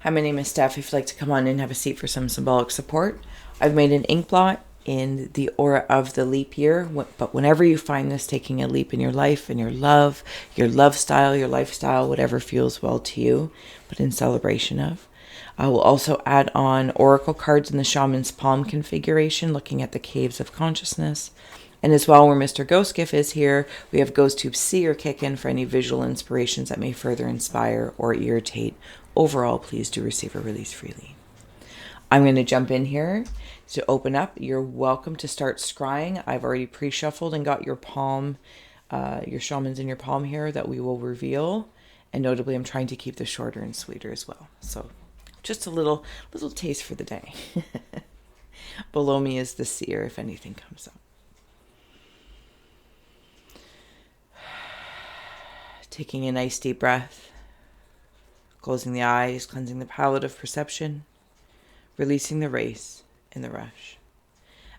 Hi, my name is Steph. If you'd like to come on in and have a seat for some symbolic support, I've made an ink blot in the aura of the leap year. But whenever you find this taking a leap in your life, in your love style, your lifestyle, whatever feels well to you, but in celebration of. I will also add on oracle cards in the shaman's palm configuration, looking at the caves of consciousness. And as well, where Mr. Ghost Gift is here, we have Ghost Tube C or Kick In for any visual inspirations that may further inspire or irritate. Overall, please do receive or release freely. I'm going to jump in here to open up. You're welcome to start scrying. I've already pre-shuffled and got your palm, your shamans in your palm here that we will reveal. And notably, I'm trying to keep this shorter and sweeter as well. So just a little taste for the day. Below me is the seer if anything comes up. Taking a nice deep breath, closing the eyes, cleansing the palate of perception, releasing the race and the rush,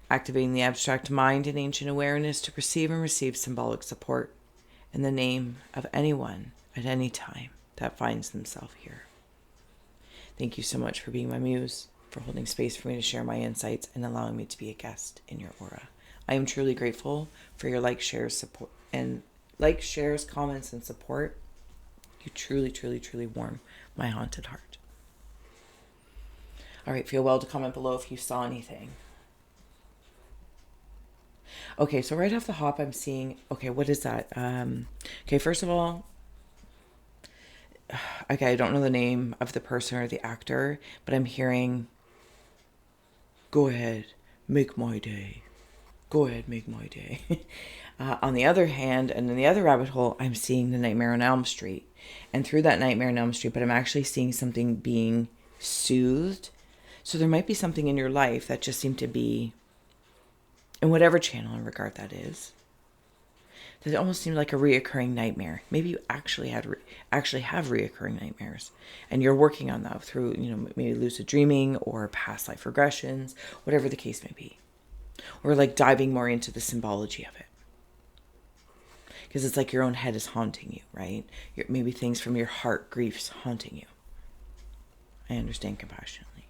activating the abstract mind and ancient awareness to perceive and receive symbolic support in the name of anyone at any time that finds themselves here. Thank you so much for being my muse, for holding space for me to share my insights and allowing me to be a guest in your aura. I am truly grateful for your shares, support, and shares, comments, and support. You truly, truly, truly warm my haunted heart. All right, feel well to comment below if you saw anything. Okay, so right off the hop, I'm seeing, okay, what is that? Okay, first of all, okay, I don't know the name of the person or the actor, but I'm hearing, go ahead, make my day. Go ahead, make my day. On the other hand, and in the other rabbit hole, I'm seeing the Nightmare on Elm Street. And through that Nightmare on Elm Street, but I'm actually seeing something being soothed. So there might be something in your life that just seemed to be, in whatever channel and regard that is, that it almost seemed like a reoccurring nightmare. Maybe you actually have reoccurring nightmares, and you're working on that through, maybe lucid dreaming or past life regressions, whatever the case may be, or like diving more into the symbology of it, because it's like your own head is haunting you, right? Maybe things from your heart, griefs haunting you. I understand compassionately.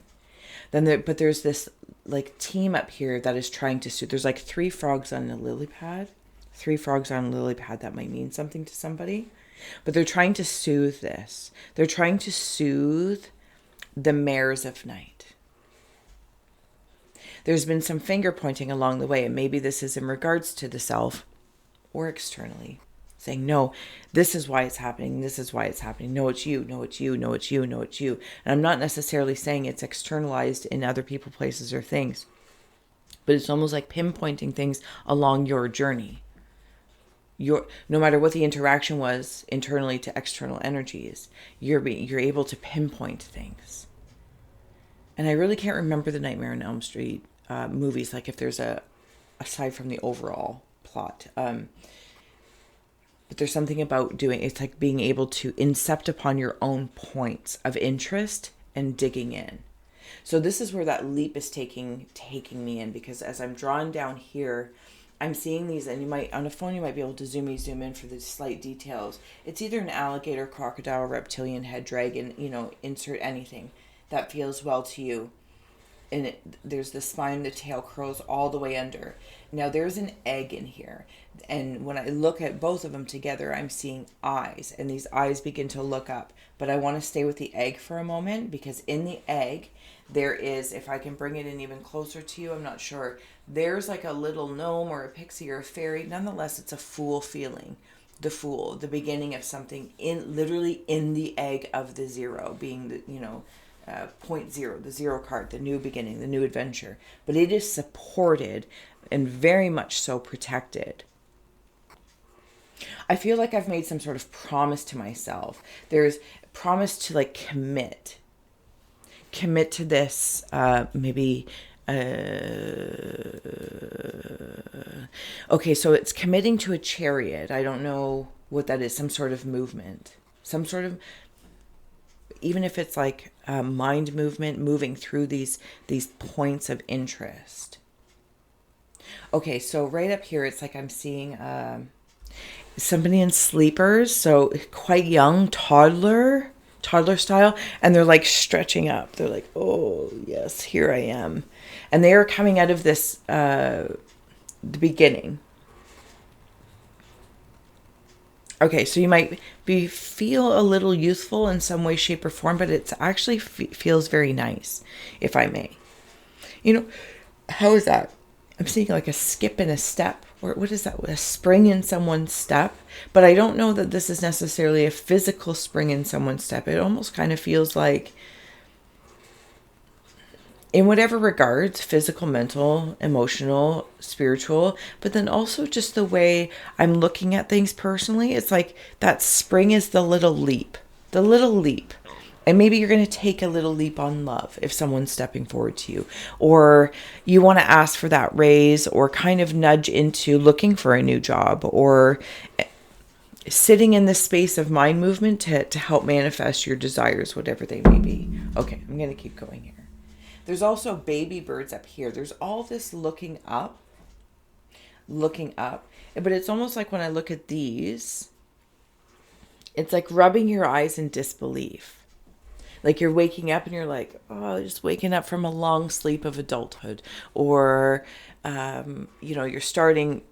But there's this like team up here that is trying to soothe. There's like 3 frogs on a lily pad. 3 frogs on a lily pad that might mean something to somebody. But they're trying to soothe this. They're trying to soothe the mares of night. There's been some finger pointing along the way, and maybe this is in regards to the self or externally, saying, no, this is why it's happening. This is why it's happening. No, it's you. No, it's you. No, it's you. No, it's you. And I'm not necessarily saying it's externalized in other people, places, or things, but it's almost like pinpointing things along your journey. No matter what the interaction was internally to external energies, you're able to pinpoint things. And I really can't remember the Nightmare on Elm Street movies, like if there's aside from the overall plot. But there's something about it's like being able to incept upon your own points of interest and digging in. So this is where that leap is taking me in, because as I'm drawn down here, I'm seeing these, and on a phone you might be able to zoom in for the slight details. It's either an alligator, crocodile, reptilian head, dragon, insert anything that feels well to you. And there's the spine, the tail curls all the way under. Now there's an egg in here. And when I look at both of them together, I'm seeing eyes. And these eyes begin to look up. But I want to stay with the egg for a moment, because in the egg, there is, if I can bring it in even closer to you, I'm not sure. There's like a little gnome or a pixie or a fairy. Nonetheless, it's a fool feeling. The fool, the beginning of something, literally in the egg of the zero, being the, 0.0, the zero card, the new beginning, the new adventure. But it is supported and very much so protected. I feel like I've made some sort of promise to myself. There's promise to like commit to this, maybe. Okay, so it's committing to a chariot. I don't know what that is. Some sort of movement, some sort of, even if it's like mind movement, moving through these points of interest. Okay, so right up here, it's like I'm seeing somebody in sleepers, so quite young, toddler, toddler style, and they're like stretching up. They're like, oh yes, here I am. And they are coming out of this the beginning. Okay, so you might feel a little youthful in some way, shape, or form, but it's actually feels very nice, if I may. You know, how is that? I'm seeing like a skip and a step. Or what is that? A spring in someone's step. But I don't know that this is necessarily a physical spring in someone's step. It almost kind of feels like, in whatever regards, physical, mental, emotional, spiritual, but then also just the way I'm looking at things personally, it's like that spring is the little leap. The little leap. And maybe you're going to take a little leap on love if someone's stepping forward to you. Or you want to ask for that raise, or kind of nudge into looking for a new job, or sitting in the space of mind movement to help manifest your desires, whatever they may be. Okay, I'm going to keep going here. There's also baby birds up here. There's all this looking up. But it's almost like when I look at these, it's like rubbing your eyes in disbelief. Like you're waking up and you're like, oh, just waking up from a long sleep of adulthood. Or, you're starting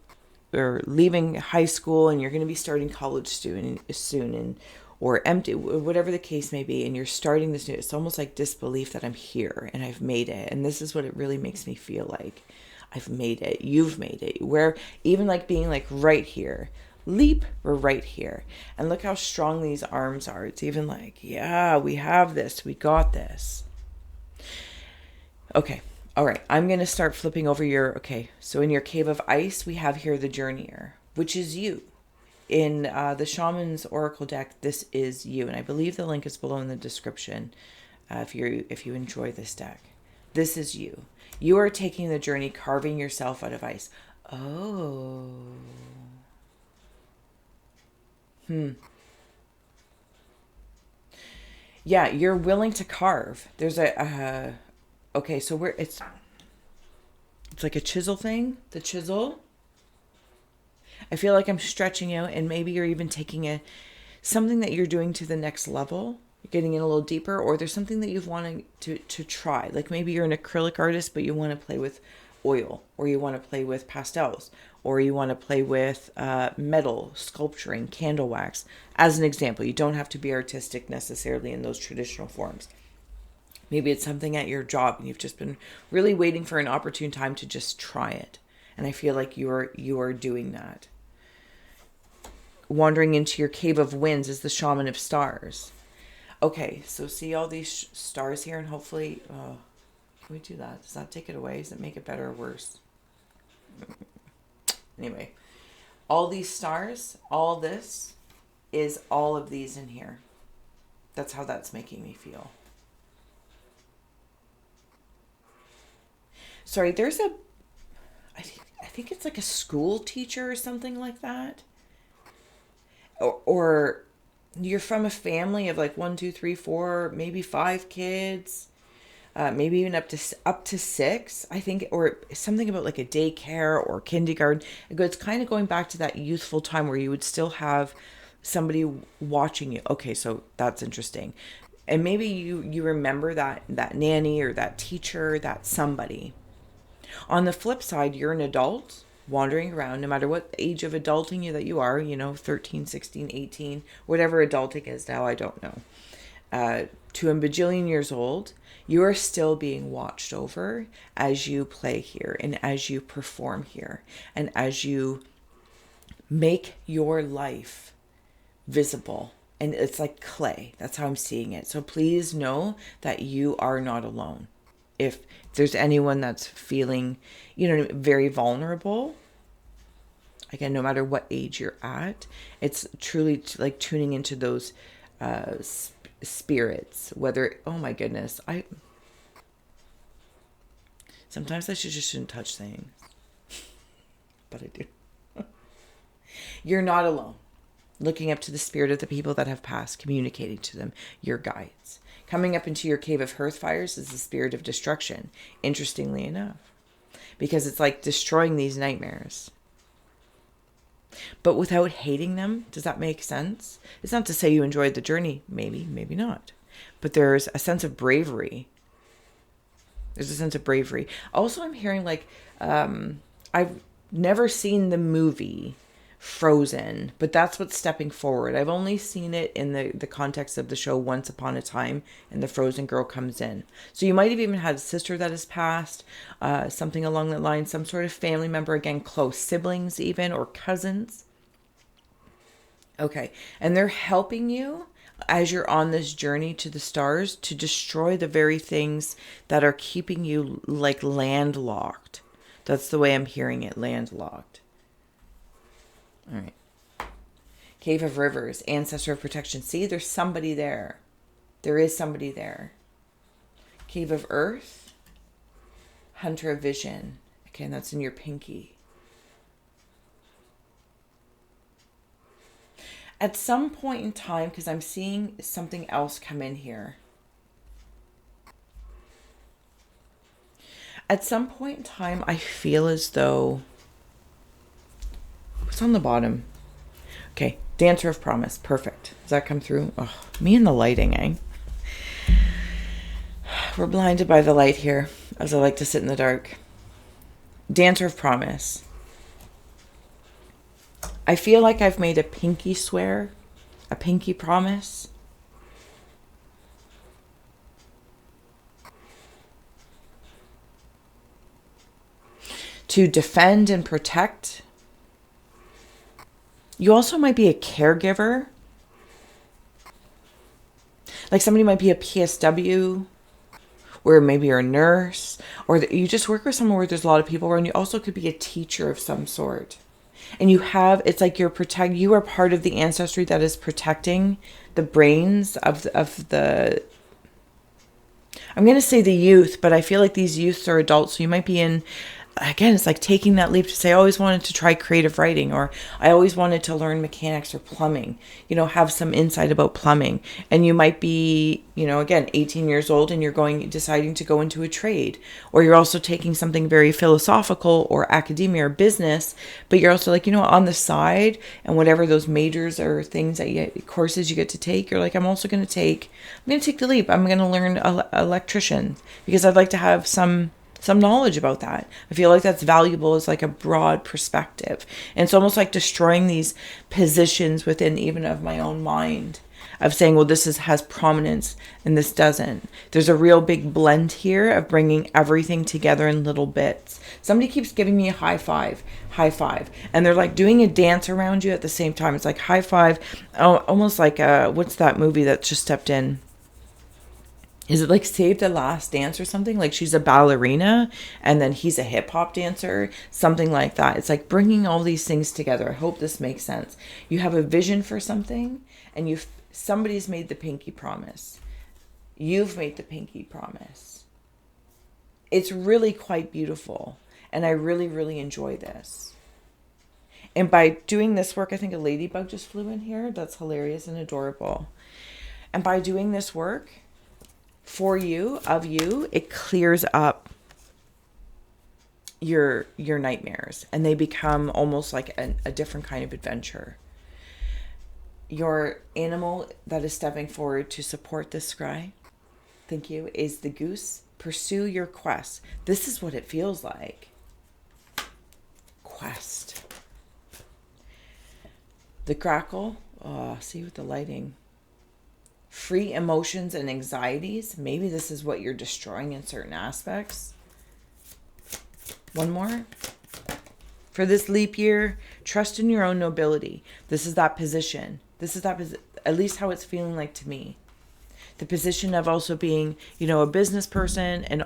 or leaving high school and you're going to be starting college soon, or empty, whatever the case may be, and you're starting this new, it's almost like disbelief that I'm here and I've made it. And this is what it really makes me feel like. I've made it. You've made it. Where even like being like right here, leap, we're right here. And look how strong these arms are. It's even like, yeah, we have this. We got this. Okay. All right. I'm going to start flipping over okay. So in your cave of ice, we have here the journeyer, which is you. In the Shaman's Oracle deck, this is you. And I believe the link is below in the description if you enjoy this deck. This is you. You are taking the journey, carving yourself out of ice. Oh. Yeah, you're willing to carve. There's okay, so it's like a chisel thing. The chisel. I feel like I'm stretching out, and maybe you're even taking something that you're doing to the next level. You're getting in a little deeper, or there's something that you've wanted to try. Like maybe you're an acrylic artist, but you want to play with oil, or you want to play with pastels, or you want to play with metal, sculpturing, candle wax. As an example, you don't have to be artistic necessarily in those traditional forms. Maybe it's something at your job, and you've just been really waiting for an opportune time to just try it. And I feel like you are doing that. Wandering into your cave of winds is the shaman of stars. Okay, so see all these stars here, and hopefully, can we do that? Does that take it away? Does it make it better or worse? Anyway, all these stars, all this is all of these in here. That's how that's making me feel. Sorry, I think it's like a school teacher or something like that. Or you're from a family of like 1, 2, 3, 4, maybe 5 kids, maybe even up to 6, I think, or something about like a daycare or kindergarten. It's kind of going back to that youthful time where you would still have somebody watching you. Okay, so that's interesting. And maybe you remember that nanny or that teacher, that somebody. On the flip side, you're an adult wandering around, no matter what age of adulting that you are, 13, 16, 18, whatever adulting is now, I don't know. To a bajillion years old, you are still being watched over as you play here and as you perform here and as you make your life visible. And it's like clay. That's how I'm seeing it. So please know that you are not alone. If there's anyone that's feeling, very vulnerable, again, no matter what age you're at, it's truly like tuning into those spirits. Oh my goodness, sometimes I shouldn't touch things, but I do. You're not alone. Looking up to the spirit of the people that have passed, communicating to them, your guides. Coming up into your cave of hearth fires is the spirit of destruction, interestingly enough, because it's like destroying these nightmares. but without hating them. Does that make sense? It's not to say you enjoyed the journey. Maybe, maybe not. But there's a sense of bravery. There's a sense of bravery. Also, I'm hearing like, I've never seen the movie Frozen, but that's what's stepping forward. I've only seen it in the context of the show Once Upon a Time, and the frozen girl comes in. So you might have even had a sister that has passed, something along that line, some sort of family member, again, close siblings even, or cousins. Okay, and they're helping you as you're on this journey to the stars to destroy the very things that are keeping you like landlocked. That's the way I'm hearing it, landlocked. All right. Cave of Rivers, Ancestor of Protection. See, there's somebody there. There is somebody there. Cave of Earth, Hunter of Vision. Okay, and that's in your pinky. At some point in time, because I'm seeing something else come in here. At some point in time, I feel as though... What's on the bottom? Okay, Dancer of Promise. Perfect. Does that come through? Oh, me and the lighting, eh? We're blinded by the light here, as I like to sit in the dark. Dancer of Promise. I feel like I've made a pinky swear, a pinky promise. To defend and protect. You also might be a caregiver. Like somebody might be a PSW, or maybe you're a nurse, or you just work with someone where there's a lot of people around. You also could be a teacher of some sort. And you have, it's like you are part of the ancestry that is protecting the brains of the, I'm going to say the youth, but I feel like these youths are adults. So you might be in, again, it's like taking that leap to say, I always wanted to try creative writing, or I always wanted to learn mechanics or plumbing, have some insight about plumbing. And you might be, again, 18 years old and you're deciding to go into a trade, or you're also taking something very philosophical or academia or business, but you're also like, on the side, and whatever those majors or things courses you get to take, you're like, I'm going to take the leap. I'm going to learn electrician because I'd like to have some knowledge about that. I feel like that's valuable as like a broad perspective. And it's almost like destroying these positions within even of my own mind of saying, well, this has prominence and this doesn't. There's a real big blend here of bringing everything together in little bits. Somebody keeps giving me a high five. And they're like doing a dance around you at the same time. It's like high five. Oh, almost like, what's that movie that just stepped in? Is it like Save the Last Dance or something? Like she's a ballerina and then he's a hip hop dancer, something like that. It's like bringing all these things together. I hope this makes sense. You have a vision for something and somebody's made the pinky promise. You've made the pinky promise. It's really quite beautiful. And I really, really enjoy this. And by doing this work, I think a ladybug just flew in here. That's hilarious and adorable. And by doing this work, for you, it clears up your nightmares and they become almost like a different kind of adventure. Your animal that is stepping forward to support this scry, thank you, is the goose. Pursue your quest. This is what it feels like. Quest. The crackle. Oh, see with the lighting. Free emotions and anxieties. Maybe this is what you're destroying in certain aspects. One more. For this leap year, trust in your own nobility. This is that position. At least how it's feeling like to me. The position of also being, a business person and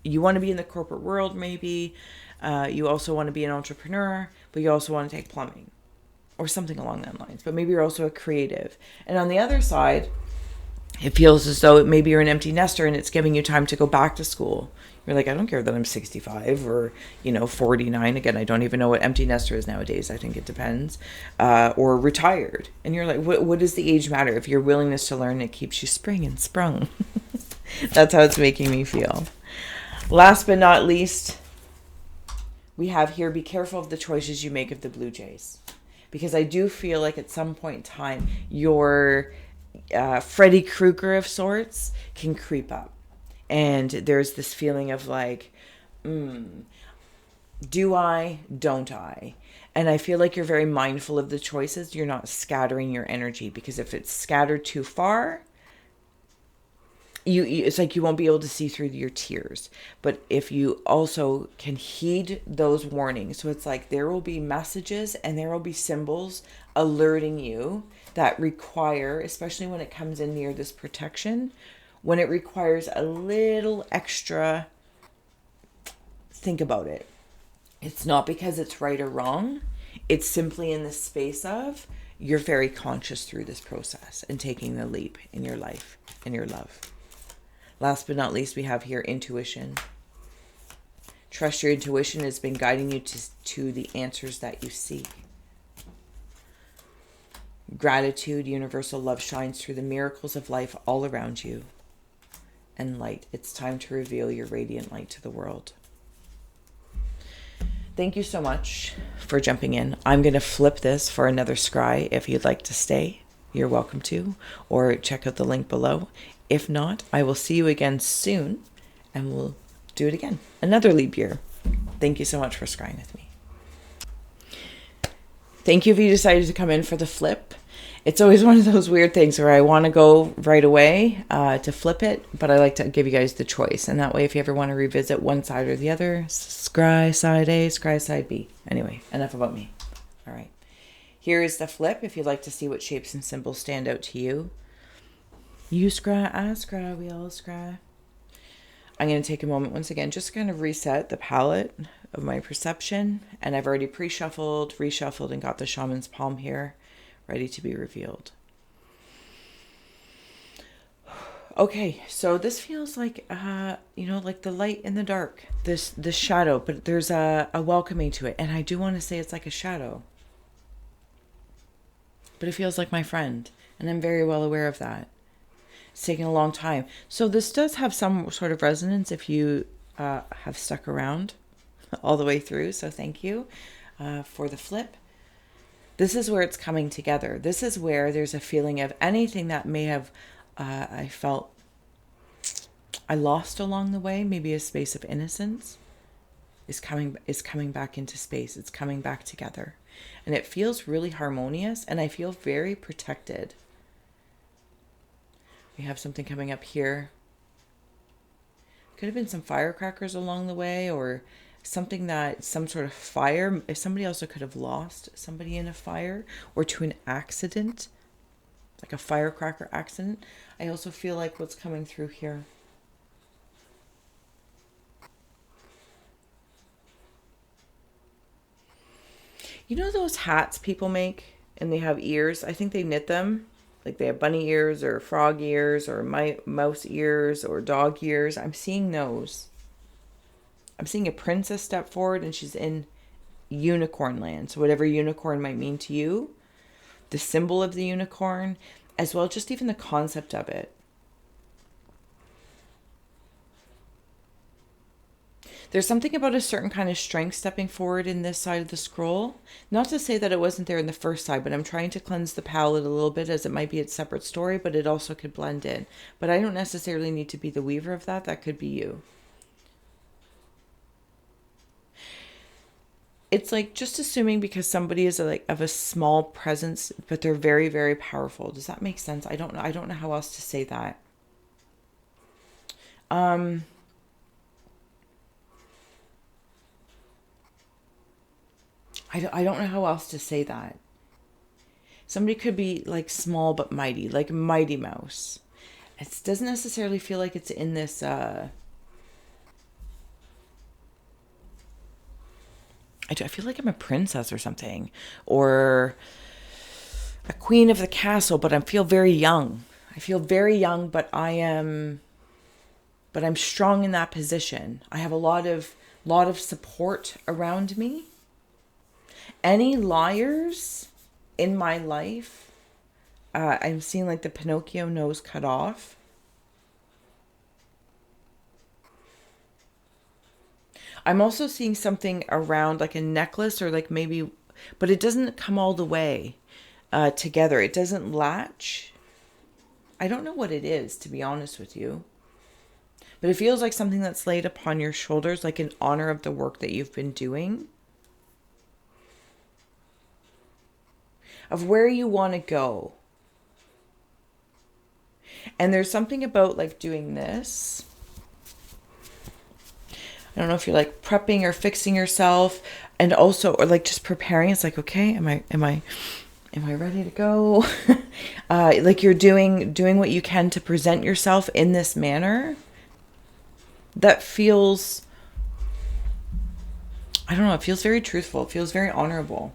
you want to be in the corporate world maybe. You also want to be an entrepreneur, but you also want to take plumbing. Or something along that lines. But maybe you're also a creative. And on the other side, it feels as though maybe you're an empty nester and it's giving you time to go back to school. You're like, I don't care that I'm 65 or, 49. Again, I don't even know what empty nester is nowadays. I think it depends. Or retired. And you're like, what does the age matter? If your willingness to learn, it keeps you spring and sprung. That's how it's making me feel. Last but not least, we have here, be careful of the choices you make of the Blue Jays. Because I do feel like at some point in time, your Freddy Krueger of sorts can creep up. And there's this feeling of like, do I, don't I? And I feel like you're very mindful of the choices. You're not scattering your energy, because if it's scattered too far, it's like you won't be able to see through your tears. But if you also can heed those warnings, so it's like there will be messages and there will be symbols alerting you that require, especially when it comes in near this protection, when it requires a little extra, think about it. It's not because it's right or wrong. It's simply in the space of you're very conscious through this process and taking the leap in your life and your love. Last but not least, we have here intuition. Trust your intuition has been guiding you to the answers that you seek. Gratitude, universal love shines through the miracles of life all around you. And light, it's time to reveal your radiant light to the world. Thank you so much for jumping in. I'm going to flip this for another scry. If you'd like to stay, you're welcome to, or check out the link below. If not, I will see you again soon, and we'll do it again. Another leap year. Thank you so much for scrying with me. Thank you if you decided to come in for the flip. It's always one of those weird things where I want to go right away to flip it, but I like to give you guys the choice. And that way, if you ever want to revisit one side or the other, scry side A, scry side B. Anyway, enough about me. All right. Here is the flip if you'd like to see what shapes and symbols stand out to you. You scry, I scry, we all scry. I'm going to take a moment once again, just kind of reset the palette of my perception. And I've already pre-shuffled, reshuffled, and got the shaman's palm here, ready to be revealed. Okay, so this feels like, like the light in the dark, this shadow, but there's a welcoming to it. And I do want to say it's like a shadow, but it feels like my friend. And I'm very well aware of that. It's taken a long time. So this does have some sort of resonance if you have stuck around all the way through. So thank you for the flip. This is where it's coming together. This is where there's a feeling of anything that may have I felt I lost along the way, maybe a space of innocence, is coming back into space. It's coming back together. And it feels really harmonious, and I feel very protected. We have something coming up here. Could have been some firecrackers along the way, or something that, some sort of fire. If somebody also could have lost somebody in a fire or to an accident, like a firecracker accident. I also feel like what's coming through here. You know those hats people make and they have ears? I think they knit them. Like they have bunny ears or frog ears or mouse ears or dog ears. I'm seeing those. I'm seeing a princess step forward and she's in unicorn land. So whatever unicorn might mean to you, the symbol of the unicorn, as well, just even the concept of it. There's something about a certain kind of strength stepping forward in this side of the scroll. Not to say that it wasn't there in the first side, but I'm trying to cleanse the palette a little bit, as it might be its separate story, but it also could blend in. But I don't necessarily need to be the weaver of that. That could be you. It's like just assuming because somebody is of a small presence, but they're very, very powerful. Does that make sense? I don't know. I don't know how else to say that. I don't know how else to say that. Somebody could be like small but mighty, like Mighty Mouse. It doesn't necessarily feel like it's in this I feel like I'm a princess or something, or a queen of the castle, but I feel very young. I feel very young, but I'm strong in that position. I have a lot of support around me. Any liars in my life, I'm seeing like the Pinocchio nose cut off. I'm also seeing something around like a necklace or like maybe, but it doesn't come all the way together. It doesn't latch. I don't know what it is, to be honest with you. But it feels like something that's laid upon your shoulders, like in honor of the work that you've been doing, of where you want to go. And there's something about like doing this. I don't know if you're like prepping or fixing yourself, and also, or like just preparing. It's like, okay, am I ready to go? Like you're doing what you can to present yourself in this manner that feels, I don't know, it feels very truthful. It feels very honorable.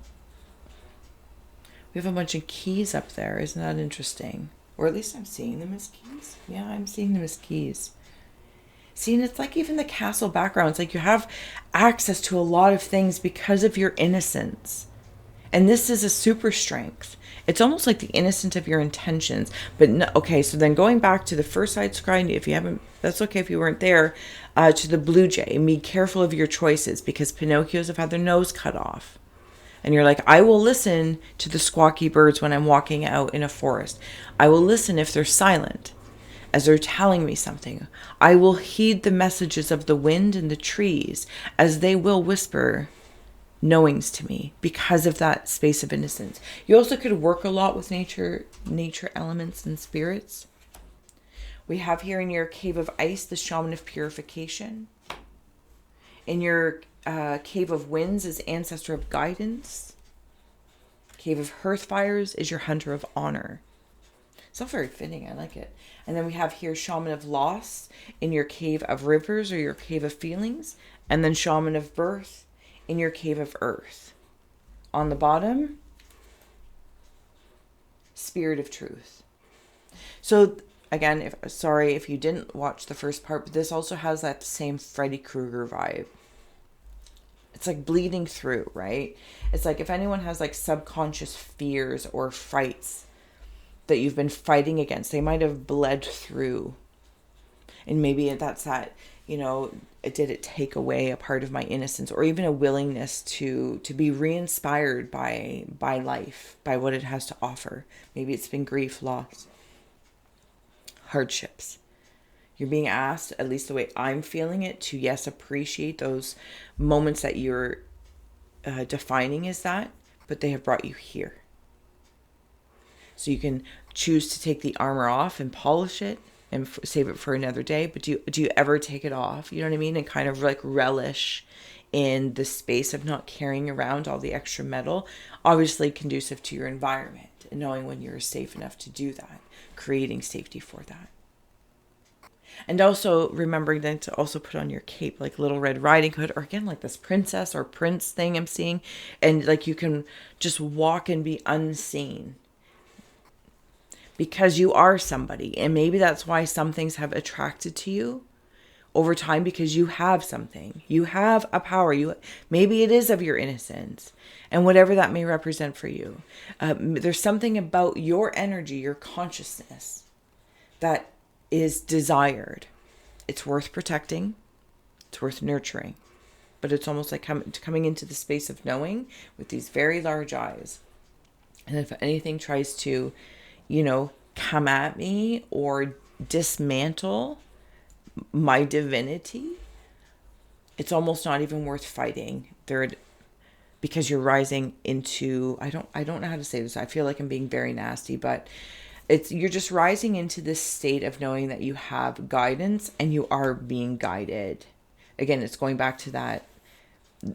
We have a bunch of keys up there. Isn't that interesting? Or at least I'm seeing them as keys. Yeah, I'm seeing them as keys. See, and it's like even the castle background. It's like you have access to a lot of things because of your innocence. And this is a super strength. It's almost like the innocence of your intentions. But no, okay, so then going back to the first side scrying, if you haven't, that's okay if you weren't there, to the blue jay, be careful of your choices because Pinocchios have had their nose cut off. And you're like, I will listen to the squawky birds when I'm walking out in a forest. I will listen if they're silent, as they're telling me something. I will heed the messages of the wind and the trees, as they will whisper knowings to me because of that space of innocence. You also could work a lot with nature elements and spirits. We have here in your cave of ice, the shaman of purification. In your cave of winds is ancestor of guidance. Cave of hearth fires is your hunter of honor. It's all very fitting. I like it. And then we have here shaman of loss in your cave of rivers or your cave of feelings. And then shaman of birth in your cave of earth. On the bottom, spirit of truth. So again, sorry if you didn't watch the first part, but this also has that same Freddy Krueger vibe. It's like bleeding through, right? It's like if anyone has like subconscious fears or frights that you've been fighting against, they might have bled through. And maybe that's that, did it take away a part of my innocence or even a willingness to be re-inspired by life, by what it has to offer. Maybe it's been grief, loss, hardships. You're being asked, at least the way I'm feeling it, to, yes, appreciate those moments that you're defining as that, but they have brought you here. So you can choose to take the armor off and polish it and save it for another day. But do you ever take it off? You know what I mean? And kind of like relish in the space of not carrying around all the extra metal, obviously conducive to your environment and knowing when you're safe enough to do that, creating safety for that. And also remembering then to also put on your cape, like Little Red Riding Hood, or again, like this princess or prince thing I'm seeing. And like you can just walk and be unseen because you are somebody. And maybe that's why some things have attracted to you over time, because you have something. You have a power. Maybe it is of your innocence and whatever that may represent for you. There's something about your energy, your consciousness that is desired. It's worth protecting. It's worth nurturing. But it's almost like coming into the space of knowing with these very large eyes. And if anything tries to, come at me or dismantle my divinity, it's almost not even worth fighting. Because you're rising into, I don't know how to say this. I feel like I'm being very nasty, but you're just rising into this state of knowing that you have guidance and you are being guided. Again, it's going back to that,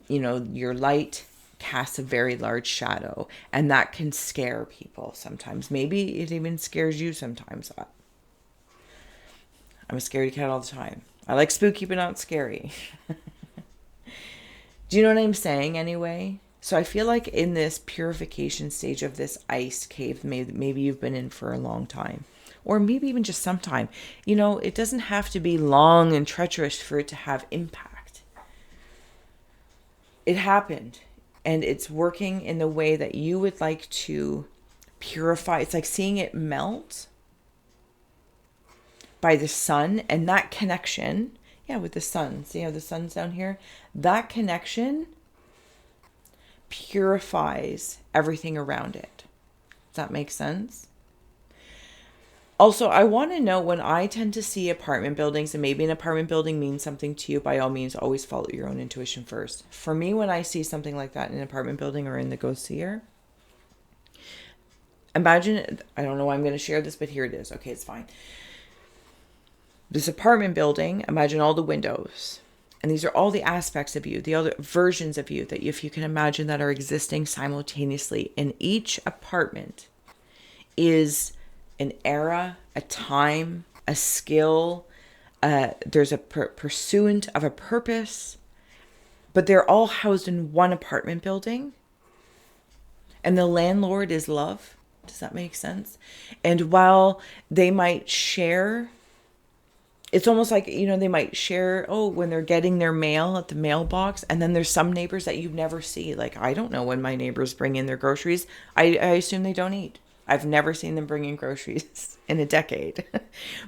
your light casts a very large shadow, and that can scare people sometimes. Maybe it even scares you sometimes. I'm a scaredy cat all the time. I like spooky, but not scary. Do you know what I'm saying anyway? So I feel like in this purification stage of this ice cave, maybe you've been in for a long time, or maybe even just some time. It doesn't have to be long and treacherous for it to have impact. It happened, and it's working in the way that you would like to purify. It's like seeing it melt by the sun, and that connection, with the sun. See how the sun's down here? That connection purifies everything around it. Does that make sense? Also, I want to know, when I tend to see apartment buildings, and maybe an apartment building means something to you, by all means, always follow your own intuition first. For me, when I see something like that in an apartment building or in the Ghost Seer, imagine, I don't know why I'm going to share this, but here it is. Okay, it's fine. This apartment building, imagine all the windows. And these are all the aspects of you, the other versions of you that, if you can imagine, that are existing simultaneously. In each apartment is an era, a time, a skill. There's a pursuant of a purpose, but they're all housed in one apartment building. And the landlord is love. Does that make sense? And while they might share, it's almost like, they might share, when they're getting their mail at the mailbox, and then there's some neighbors that you never see. Like, I don't know when my neighbors bring in their groceries. I assume they don't eat. I've never seen them bring in groceries in a decade.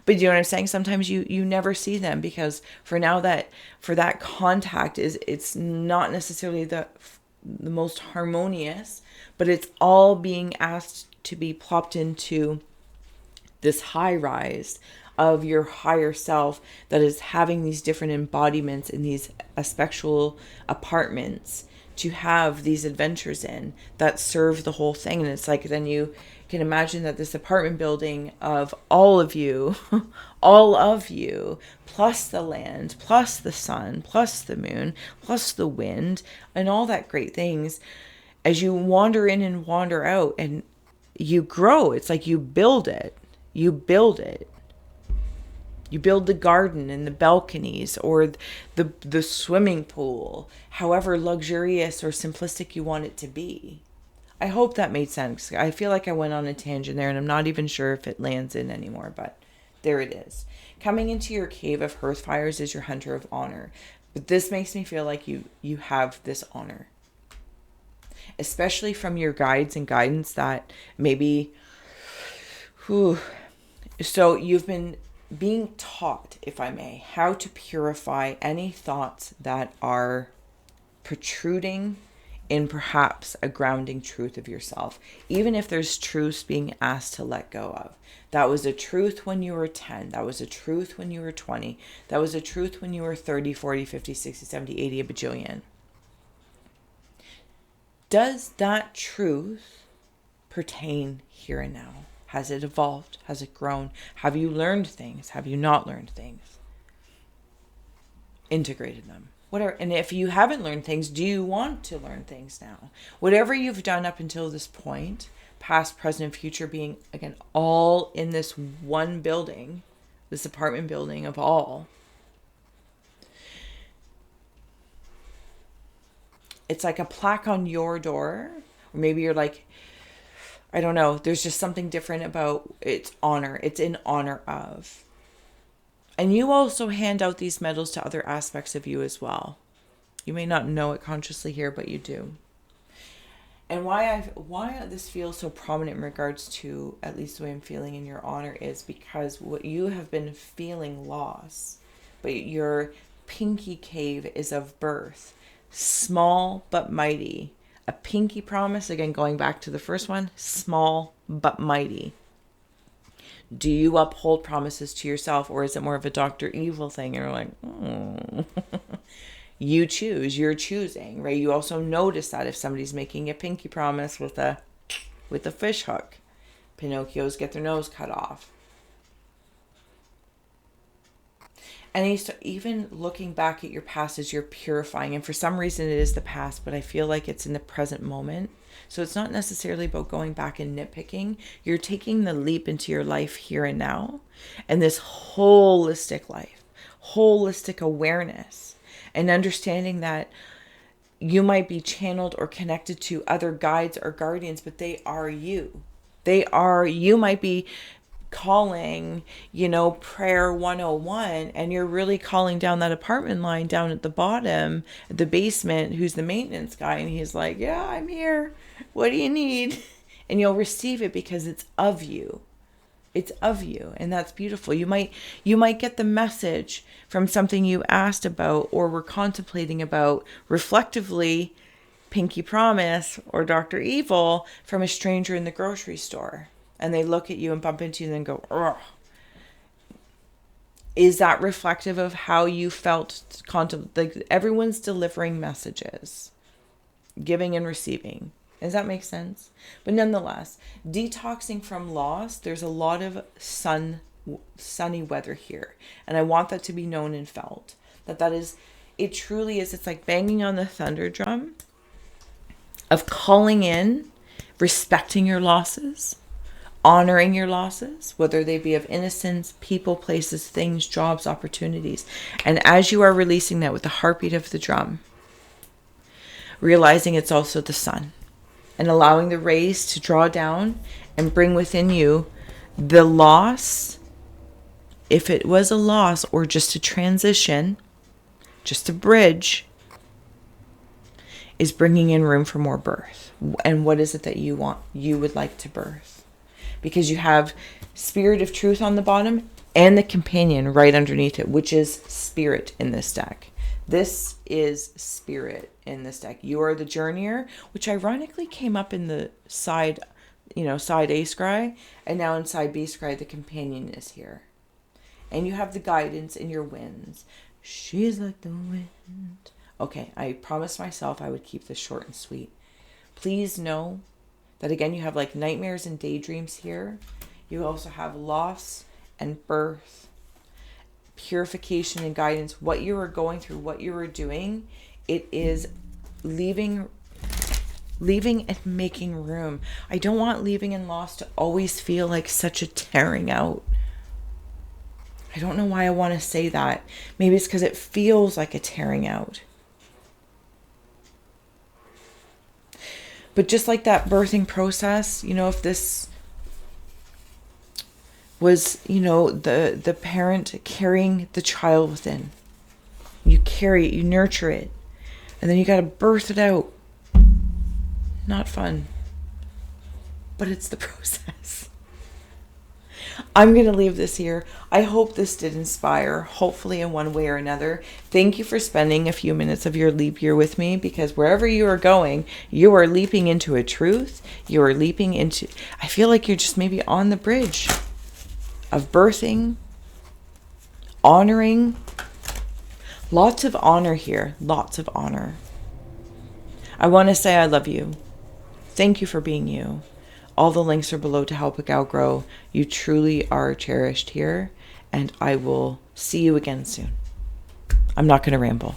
But you know what I'm saying? Sometimes you never see them, because for that contact it's not necessarily the most harmonious, but it's all being asked to be plopped into this high rise of your higher self that is having these different embodiments in these spectral apartments to have these adventures in that serve the whole thing. And it's like, then you can imagine that this apartment building of all of you, all of you, plus the land, plus the sun, plus the moon, plus the wind, and all that great things, as you wander in and wander out and you grow. It's like you build it. You build it. You build the garden and the balconies, or the swimming pool, however luxurious or simplistic you want it to be. I hope that made sense. I feel like I went on a tangent there, and I'm not even sure if it lands in anymore, but there it is. Coming into your cave of hearth fires is your hunter of honor. But this makes me feel like you have this honor, especially from your guides and guidance that maybe, so you've been being taught, if I may, how to purify any thoughts that are protruding in perhaps a grounding truth of yourself, even if there's truths being asked to let go of. That was a truth when you were 10. That was a truth when you were 20. That was a truth when you were 30, 40, 50, 60, 70, 80, a bajillion. Does that truth pertain here and now? Has it evolved? Has it grown? Have you learned things? Have you not learned things? Integrated them. Whatever. And if you haven't learned things, do you want to learn things now? Whatever you've done up until this point, past, present, future, being, again, all in this one building, this apartment building of all. It's like a plaque on your door. Or maybe you're like, I don't know. There's just something different about its honor. It's in honor of. And you also hand out these medals to other aspects of you as well. You may not know it consciously here, but you do. And why this feels so prominent in regards to, at least the way I'm feeling in your honor, is because what you have been feeling loss, but your pinky cave is of birth, small but mighty. A pinky promise, again, going back to the first one, small but mighty. Do you uphold promises to yourself, or is it more of a Dr. Evil thing? And you're like, You choose, you're choosing, right? You also notice that if somebody's making a pinky promise with a fish hook, Pinocchios get their nose cut off. And even looking back at your past as you're purifying, and for some reason it is the past, but I feel like it's in the present moment. So it's not necessarily about going back and nitpicking. You're taking the leap into your life here and now, and this holistic life, holistic awareness, and understanding that you might be channeled or connected to other guides or guardians, but they are you. You might be calling, prayer 101, and you're really calling down that apartment line down at the bottom, the basement, who's the maintenance guy, and he's like, yeah, I'm here. What do you need? And you'll receive it because it's of you. It's of you, and that's beautiful. You might get the message from something you asked about or were contemplating about reflectively, Pinky Promise or Dr. Evil, from a stranger in the grocery store. And they look at you and bump into you and then go, ugh. Is that reflective of how you felt? Like, everyone's delivering messages, giving and receiving. Does that make sense? But nonetheless, detoxing from loss, there's a lot of sunny weather here. And I want that to be known and felt. That is, it truly is. It's like banging on the thunder drum of calling in, respecting your losses, honoring your losses, whether they be of innocence, people, places, things, jobs, opportunities. And as you are releasing that with the heartbeat of the drum, realizing it's also the sun, and allowing the rays to draw down and bring within you the loss, if it was a loss or just a transition, just a bridge, is bringing in room for more birth. And what is it that you would like to birth? Because you have Spirit of Truth on the bottom and the Companion right underneath it, which is Spirit in this deck. This is Spirit in this deck. You are the Journeyer, which ironically came up in the side A Scry, and now in side B Scry, the Companion is here. And you have the guidance in your winds. She's like the wind. Okay, I promised myself I would keep this short and sweet. Please know that, again, you have like nightmares and daydreams here. You also have loss and birth, purification and guidance. What you are going through, what you are doing, it is leaving and making room. I don't want leaving and loss to always feel like such a tearing out. I don't know why I want to say that. Maybe it's because it feels like a tearing out. But just like that birthing process, if this was, the parent carrying the child within, you carry it, you nurture it, and then you got to birth it out. Not fun, but it's the process. I'm going to leave this here. I hope this did inspire, hopefully in one way or another. Thank you for spending a few minutes of your leap year with me, because wherever you are going, you are leaping into a truth. You are leaping into, I feel like you're just maybe on the bridge of birthing, honoring. Lots of honor here. Lots of honor. I want to say I love you. Thank you for being you. All the links are below to help a gal grow. You truly are cherished here, and I will see you again soon. I'm not going to ramble.